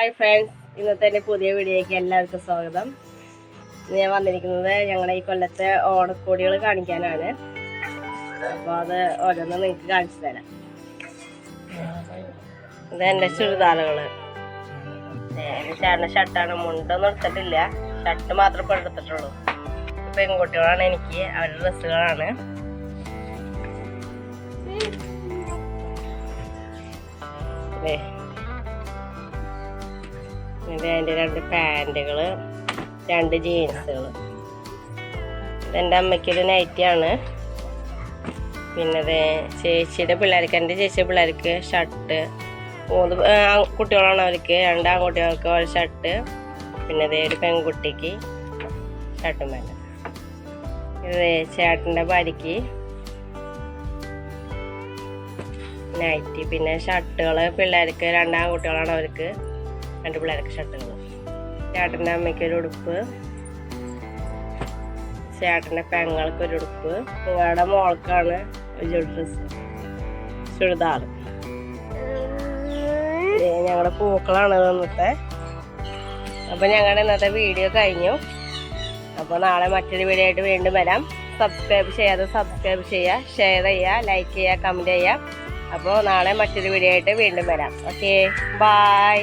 Hi friends, ഇന്നത്തെ എൻ്റെ പുതിയ വീഡിയോയ്ക്ക് എല്ലാവർക്കും സ്വാഗതം. ഞാൻ വന്നിരിക്കുന്നത് ഞങ്ങളുടെ ഈ കൊല്ലത്തെ ഓണക്കോടികൾ കാണിക്കാനാണ്. അപ്പോൾ അത് ഓരോന്ന് നിങ്ങൾക്ക് കാണിച്ചു തരാം. ഇത് എൻ്റെ ചുരിദാറുകൾ. എൻ്റെ ചേട്ടൻ്റെ ഷർട്ടാണ്. മുണ്ടൊന്നും എടുത്തിട്ടില്ല, ഷർട്ട് മാത്രമേ ഇപ്പോൾ എടുത്തിട്ടുള്ളൂ. പെൺകുട്ടികളാണ് എനിക്ക്, അവരുടെ ഡ്രസ്സുകളാണ്. ഇത് എൻ്റെ 2 പാൻറ്റുകൾ, 2 ജീൻസുകൾ. ഇതെൻ്റെ അമ്മയ്ക്കൊരു നൈറ്റിയാണ്. പിന്നെ ചേച്ചിയുടെ പിള്ളേർക്ക്, എൻ്റെ ചേച്ചിയുടെ പിള്ളേർക്ക് ഷർട്ട്. 3 കുട്ടികളാണ് അവർക്ക്. 2 ആൺകുട്ടികൾക്ക് ഒരു ഷർട്ട്. പിന്നെ ഒരു പെൺകുട്ടിക്ക് ഷർട്ടും വേണ്ട. ഇത് ചേട്ടൻ്റെ ഭാര്യയ്ക്ക് നൈറ്റി. പിന്നെ ഷർട്ടുകൾ പിള്ളേർക്ക്, 2 ആൺകുട്ടികളാണ് അവർക്ക് 2 പിള്ളേർക്ക് ഷർട്ടുകൾ. ചേട്ടൻ്റെ അമ്മയ്ക്കൊരു ഉടുപ്പ്, ചേട്ടൻ്റെ പെങ്ങൾക്കൊരു ഉടുപ്പ്, നിങ്ങളുടെ മോൾക്കാണ് ഒരു ഡ്രസ്സ്, ചുരിദാർ. ഞങ്ങളുടെ പൂക്കളാണ് ഇന്നത്തെ. അപ്പോൾ ഞങ്ങളുടെ ഇന്നത്തെ വീഡിയോ കഴിഞ്ഞു. അപ്പോൾ നാളെ മറ്റൊരു വീഡിയോ ആയിട്ട് വീണ്ടും വരാം. സബ്സ്ക്രൈബ് ചെയ്യാതെ സബ്സ്ക്രൈബ് ചെയ്യുക, ഷെയർ ചെയ്യുക, ലൈക്ക് ചെയ്യുക, കമൻറ്റ് ചെയ്യുക. അപ്പോൾ നാളെ മറ്റൊരു വീഡിയോ ആയിട്ട് വീണ്ടും വരാം. Okay, by.